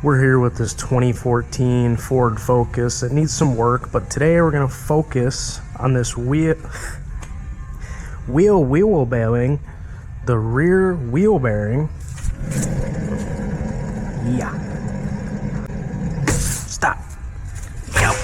We're here with this 2014 Ford Focus. It needs some work, but today we're gonna focus on this wheel bearing, the rear wheel bearing. Yeah. Stop. Yep.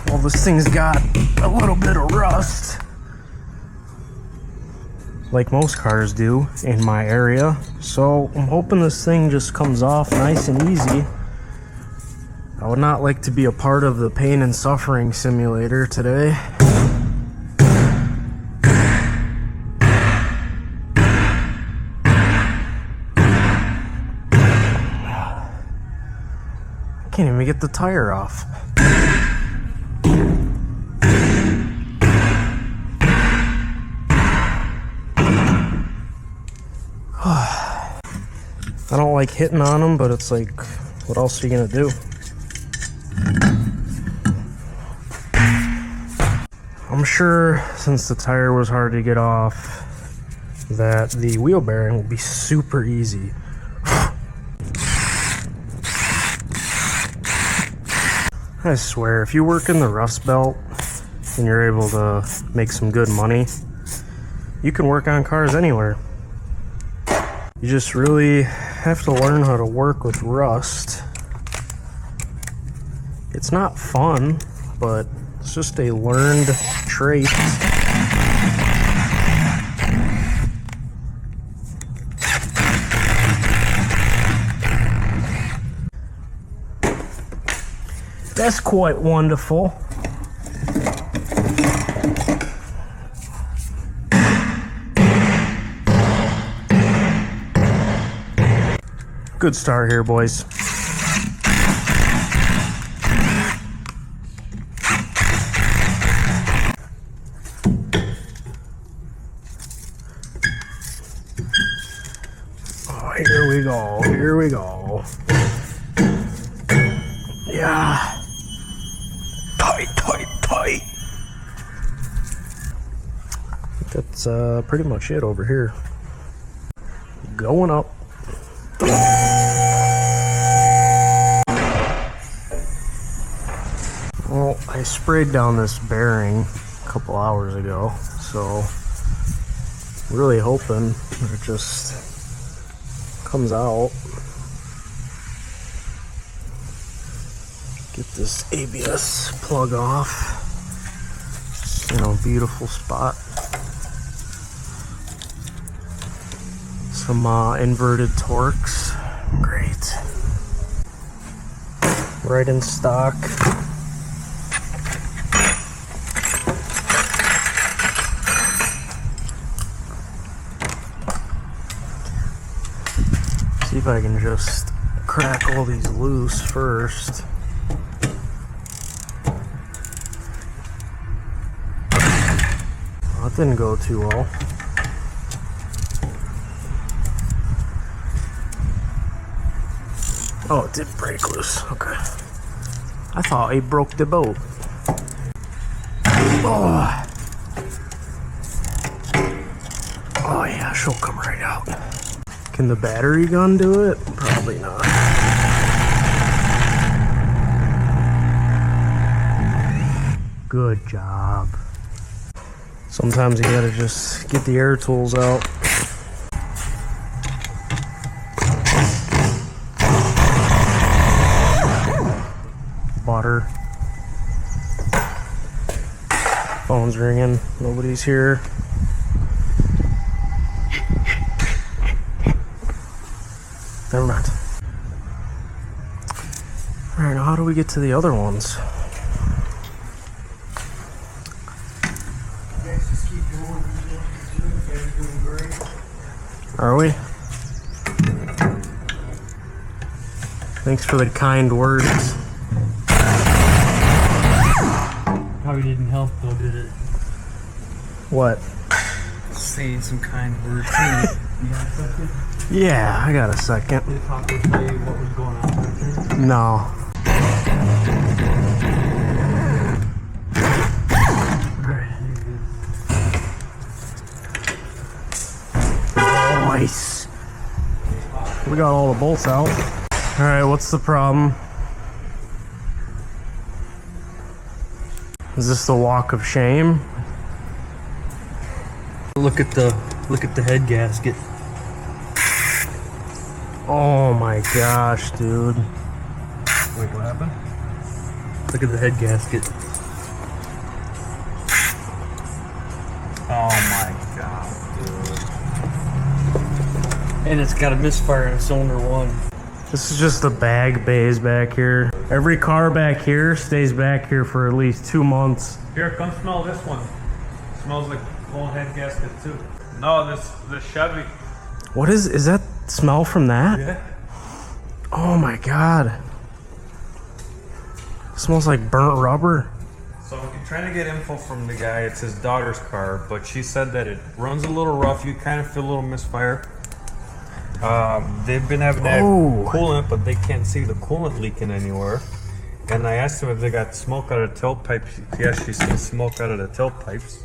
Well, this thing's got a little bit of rust, like most cars do in my area. So I'm hoping this thing just comes off nice and easy. I would not like to be a part of the pain and suffering simulator today. I can't even get the tire off. I don't like hitting on them, but it's like, what else are you gonna do? I'm sure since the tire was hard to get off, that the wheel bearing will be super easy. I swear, if you work in the Rust Belt and you're able to make some good money, you can work on cars anywhere. You just really have to learn how to work with rust. It's not fun, but it's just a learned trait. That's quite wonderful. Good start here, boys. Oh, here we go, here we go. Yeah. Tight, tight, tight. That's pretty much it over here. Going up. Well, I sprayed down this bearing a couple hours ago, so really hoping that it just comes out. Get this ABS plug off. In a beautiful spot. Some inverted Torx. Great. Right in stock. See if I can just crack all these loose first. That didn't go too well. Oh, it did break loose. Okay. I thought he broke the boat. Oh. Oh yeah, she'll come right out. Can the battery gun do it? Probably not. Good job. Sometimes you gotta just get the air tools out. Water. Phone's ringing. Nobody's here. Never mind. Alright, now how do we get to the other ones? Are we? Thanks for the kind words. Probably didn't help though, did it? What? Saying some kind words. You got a second? Yeah, I got a second. Did Taco tell you what was going on back there? No. Nice. We got all the bolts out. All right, what's the problem? Is this the walk of shame? Look at the head gasket. Oh my gosh, dude. Wait, what happened? Look at the head gasket. Oh my god, dude. And it's got a misfire in cylinder 1. This is just the bag bays back here. Every car back here stays back here for at least 2 months. Here, come smell this one. Smells like old head gasket too. No, this Chevy. What is that smell from that? Yeah. Oh my god. It smells like burnt rubber. So I'm trying to get info from the guy. It's his daughter's car, but she said that it runs a little rough. You kind of feel a little misfire. They've been having that coolant, but they can't see the coolant leaking anywhere. And I asked them if they got smoke out of the tailpipe. Yes, she sees smoke out of the tailpipes.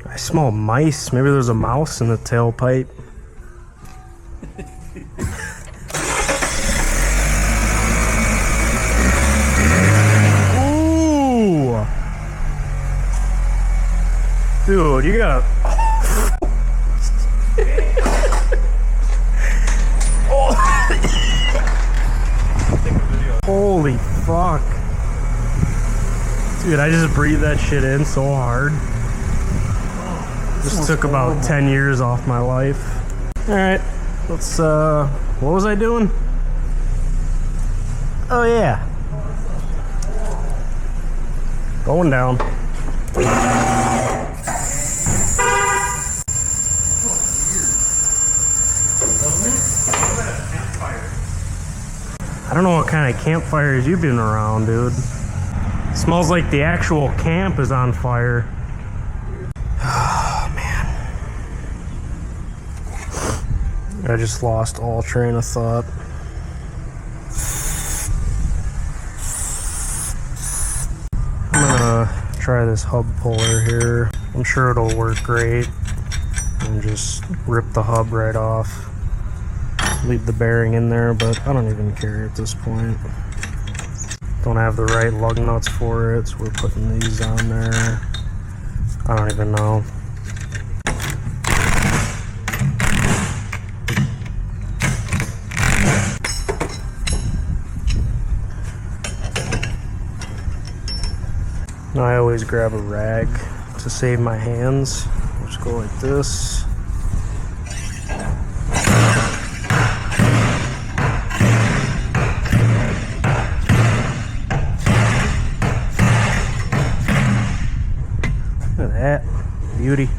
I smell mice. Maybe there's a mouse in the tailpipe. Ooh! Dude, you gotta... Holy fuck. Dude, I just breathed that shit in so hard. Just took about 10 years off my life. Alright, let's, what was I doing? Oh yeah. Going down. I don't know what kind of campfires you've been around, dude. It smells like the actual camp is on fire. Oh, man. I just lost all train of thought. I'm gonna try this hub puller here. I'm sure it'll work great. And just rip the hub right off. Leave the bearing in there, but I don't even care at this point. Don't have the right lug nuts for it, so we're putting these on there. I don't even know. Now I always grab a rag to save my hands. Just go like this. Look at that beauty.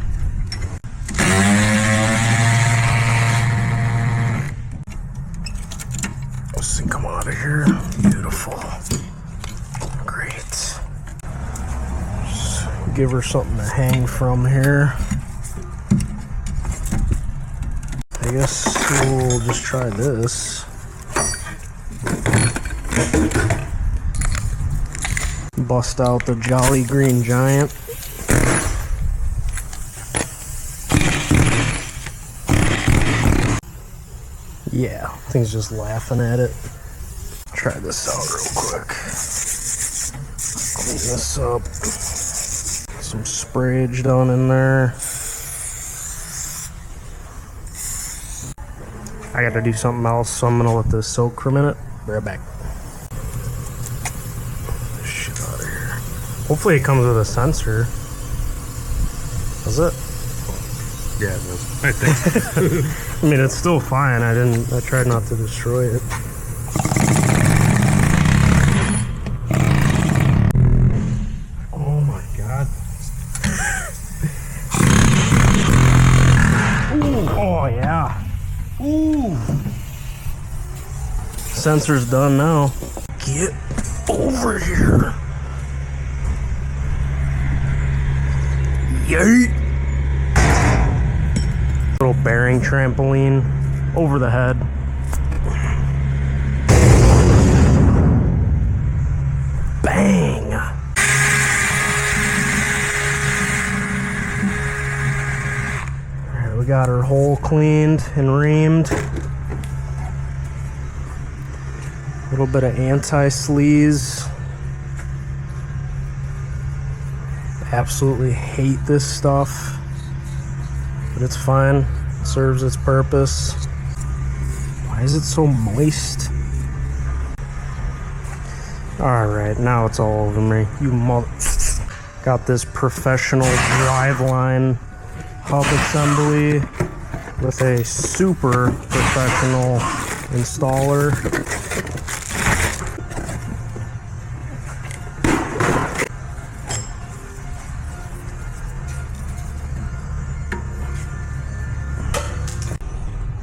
This thing come out of here. Beautiful. Great. Just give her something to hang from here. I guess we'll just try this. Bust out the Jolly Green Giant. Yeah, thing's just laughing at it. Try this out real quick. Clean this up. Some sprayage down in there. I gotta do something else, so I'm gonna let this soak for a minute. Be right back. Get this shit out of here. Hopefully it comes with a sensor. Does it? Yeah, it does. I think. I mean, it's still fine. I tried not to destroy it. Oh my god. Ooh, oh yeah. Ooh. Sensor's done now. Get over here. Yeet. Little bearing trampoline over the head. Bang! Alright, we got her hole cleaned and reamed. A little bit of anti-sleaze. Absolutely hate this stuff, but it's fine. It serves its purpose. Why is it so moist? Alright, now it's all over me. You mother... Got this professional driveline hub assembly with a super professional installer.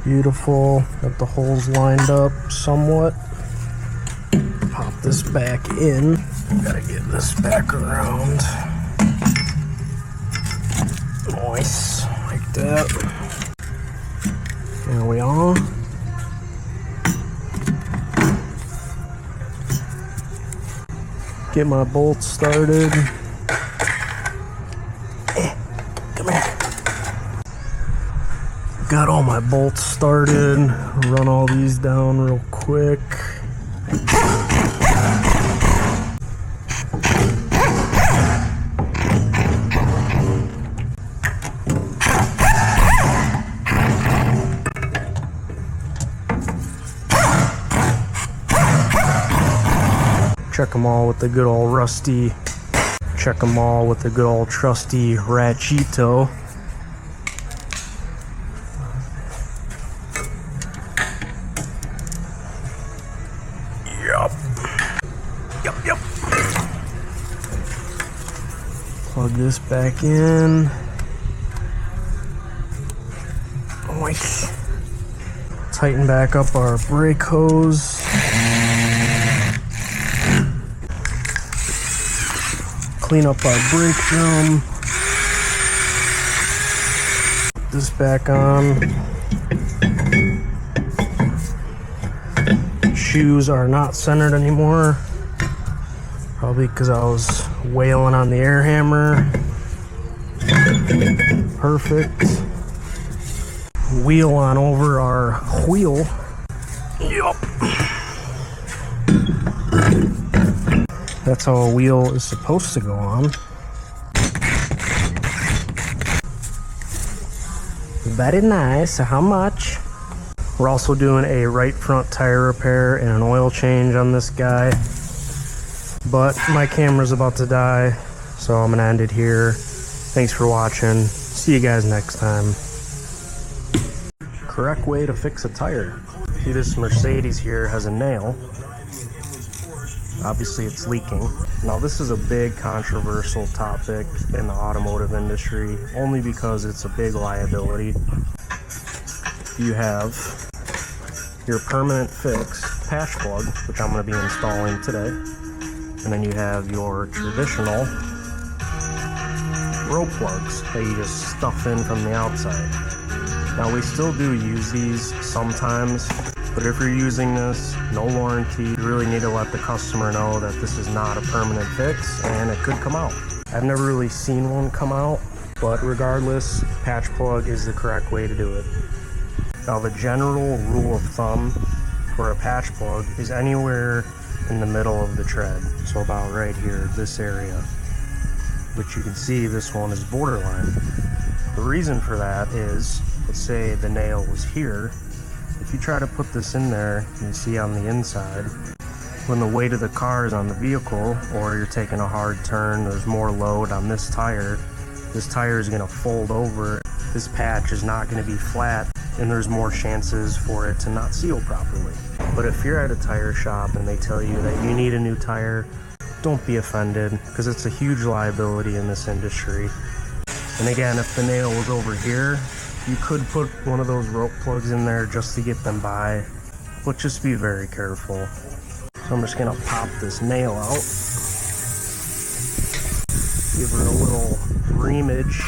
Beautiful. Got the holes lined up somewhat. Pop this back in. Gotta get this back around. Nice. Like that. There we are. Get my bolts started. Come here. Got all my bolts started. Run all these down real quick. Check them all with the good old rusty. Check them all with the good old trusty Ratchito. Yep. Plug this back in. Oink. Tighten back up our brake hose. Clean up our brake drum. Put this back on. Shoes are not centered anymore. Probably because I was wailing on the air hammer. Perfect. Wheel on over our wheel. Yup. That's how a wheel is supposed to go on. Very nice. How much? We're also doing a right front tire repair and an oil change on this guy. But my camera's about to die, so I'm gonna end it here. Thanks for watching. See you guys next time. Correct way to fix a tire. See, this Mercedes here has a nail. Obviously it's leaking. Now this is a big controversial topic in the automotive industry, only because it's a big liability. You have your permanent fix patch plug, which I'm going to be installing today. And then you have your traditional row plugs that you just stuff in from the outside. Now we still do use these sometimes, but if you're using this, no warranty, you really need to let the customer know that this is not a permanent fix and it could come out. I've never really seen one come out, but regardless, patch plug is the correct way to do it. Now the general rule of thumb for a patch plug is anywhere in the middle of the tread. So about right here, this area, which you can see this one is borderline. The reason for that is, let's say the nail was here. If you try to put this in there, you see on the inside, when the weight of the car is on the vehicle, or you're taking a hard turn, there's more load on this tire is going to fold over. This patch is not going to be flat, and there's more chances for it to not seal properly. But if you're at a tire shop and they tell you that you need a new tire, don't be offended, because it's a huge liability in this industry. And again, if the nail was over here, you could put one of those rope plugs in there just to get them by, but just be very careful. So I'm just gonna pop this nail out, give her a little reamage.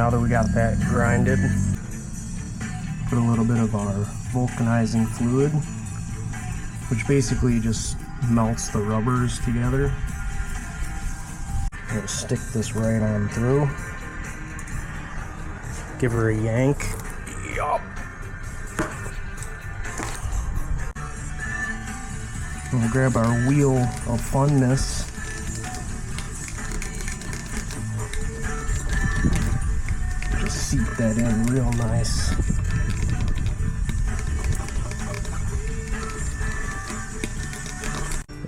Now that we got that grinded, put a little bit of our vulcanizing fluid, which basically just melts the rubbers together. I'm gonna stick this right on through. Give her a yank. Yup. We'll grab our wheel of funness. Just seat that in real nice.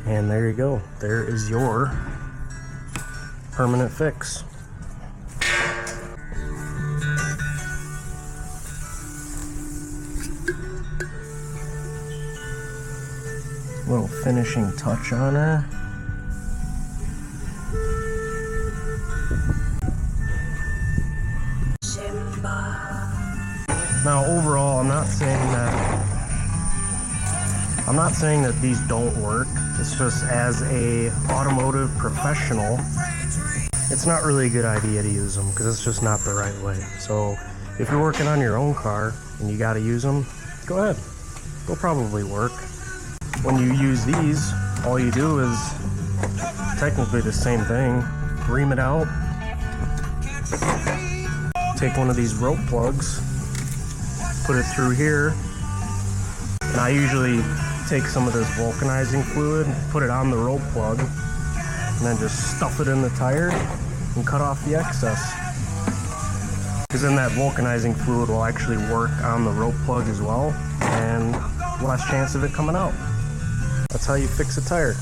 And there you go. There is your permanent fix. Little finishing touch on her. Now overall, I'm not saying that these don't work. It's just as a automotive professional, it's not really a good idea to use them because it's just not the right way. So if you're working on your own car and you got to use them, go ahead. They'll probably work. When you use these, all you do is technically the same thing. Ream it out. Take one of these rope plugs, put it through here, and I usually take some of this vulcanizing fluid, put it on the rope plug, and then just stuff it in the tire and cut off the excess. Because then that vulcanizing fluid will actually work on the rope plug as well, and less chance of it coming out. That's how you fix a tire.